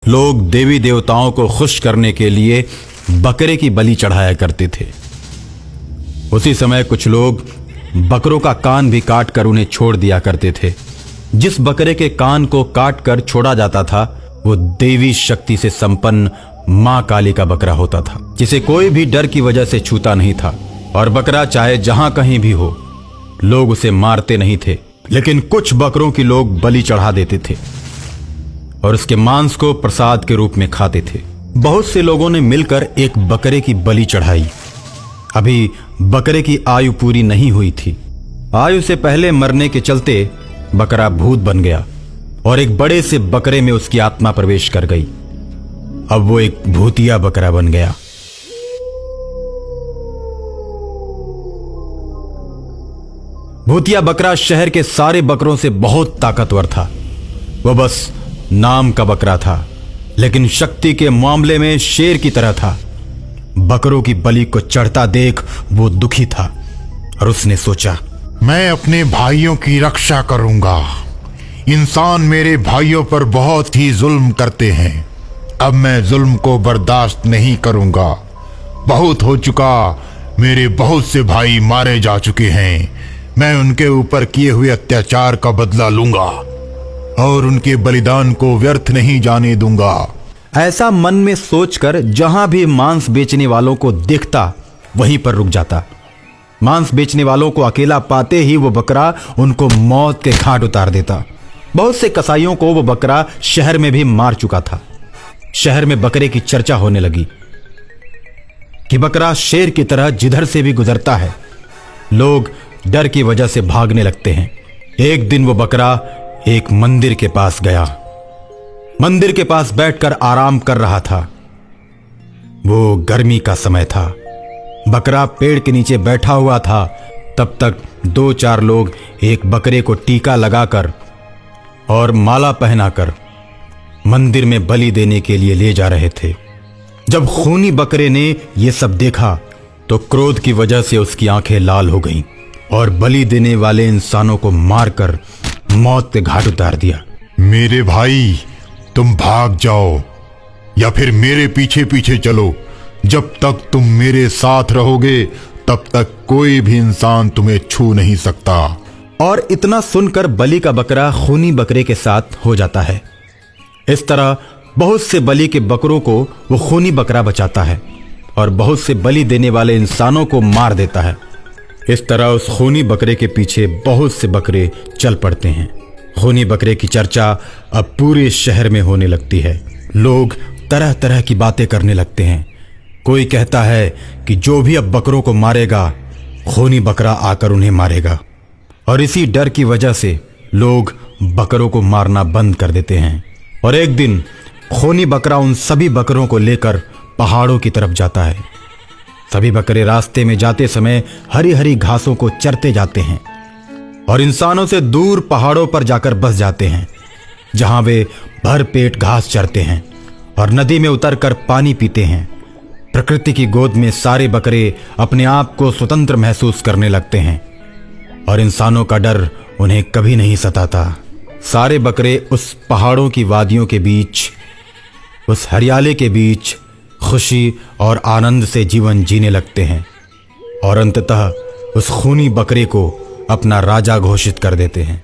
लोग देवी देवताओं को खुश करने के लिए बकरे की बलि चढ़ाया करते थे। उसी समय कुछ लोग बकरों का कान भी काट कर उन्हें छोड़ दिया करते थे। जिस बकरे के कान को काट कर छोड़ा जाता था वो देवी शक्ति से संपन्न मां काली का बकरा होता था, जिसे कोई भी डर की वजह से छूता नहीं था। और बकरा चाहे जहां कहीं भी हो, लोग उसे मारते नहीं थे, लेकिन कुछ बकरों की लोग बलि चढ़ा देते थे और उसके मांस को प्रसाद के रूप में खाते थे। बहुत से लोगों ने मिलकर एक बकरे की बलि चढ़ाई। अभी बकरे की आयु पूरी नहीं हुई थी। आयु से पहले मरने के चलते बकरा भूत बन गया और एक बड़े से बकरे में उसकी आत्मा प्रवेश कर गई। अब वो एक भूतिया बकरा बन गया। भूतिया बकरा शहर के सारे बकरों से बहुत ताकतवर था। वो बस नाम का बकरा था, लेकिन शक्ति के मामले में शेर की तरह था। बकरों की बलि को चढ़ता देख वो दुखी था और उसने सोचा, मैं अपने भाइयों की रक्षा करूंगा। इंसान मेरे भाइयों पर बहुत ही जुल्म करते हैं। अब मैं जुल्म को बर्दाश्त नहीं करूंगा। बहुत हो चुका। मेरे बहुत से भाई मारे जा चुके हैं। मैं उनके ऊपर किए हुए अत्याचार का बदला लूंगा और उनके बलिदान को व्यर्थ नहीं जाने दूंगा। ऐसा मन में सोचकर जहां भी मांस बेचने वालों को देखता वहीं पर रुक जाता। मांस बेचने वालों को अकेला पाते ही वो बकरा उनको मौत के घाट उतार देता। बहुत से कसाईयों को वो बकरा शहर में भी मार चुका था। शहर में बकरे की चर्चा होने लगी कि बकरा शेर की तरह जिधर से भी गुजरता है। लोग डर की वजह से भागने लगते हैं। एक दिन वो बकरा एक मंदिर के पास गया। मंदिर के पास बैठकर आराम कर रहा था। वो गर्मी का समय था। बकरा पेड़ के नीचे बैठा हुआ था। तब तक 2-4 लोग एक बकरे को टीका लगाकर और माला पहनाकर मंदिर में बलि देने के लिए ले जा रहे थे। जब खूनी बकरे ने यह सब देखा तो क्रोध की वजह से उसकी आंखें लाल हो गईं और बलि देने वाले इंसानों को मारकर मौत के घाट उतार दिया। मेरे भाई, तुम भाग जाओ या फिर मेरे पीछे पीछे चलो। जब तक तुम मेरे साथ रहोगे तब तक कोई भी इंसान तुम्हें छू नहीं सकता। और इतना सुनकर बलि का बकरा खूनी बकरे के साथ हो जाता है। इस तरह बहुत से बलि के बकरों को वो खूनी बकरा बचाता है और बहुत से बलि देने वाले इंसानों को मार देता है। इस तरह उस खूनी बकरे के पीछे बहुत से बकरे चल पड़ते हैं। खूनी बकरे की चर्चा अब पूरे शहर में होने लगती है। लोग तरह तरह की बातें करने लगते हैं। कोई कहता है कि जो भी अब बकरों को मारेगा, खूनी बकरा आकर उन्हें मारेगा। और इसी डर की वजह से लोग बकरों को मारना बंद कर देते हैं। और एक दिन खूनी बकरा उन सभी बकरों को लेकर पहाड़ों की तरफ जाता है। सभी बकरे रास्ते में जाते समय हरी हरी घासों को चरते जाते हैं और इंसानों से दूर पहाड़ों पर जाकर बस जाते हैं, जहां वे भर पेट घास चरते हैं और नदी में उतरकर पानी पीते हैं। प्रकृति की गोद में सारे बकरे अपने आप को स्वतंत्र महसूस करने लगते हैं और इंसानों का डर उन्हें कभी नहीं सताता। सारे बकरे उस पहाड़ों की वादियों के बीच, उस हरियाली के बीच खुशी और आनंद से जीवन जीने लगते हैं और अंततः उस खूनी बकरे को अपना राजा घोषित कर देते हैं।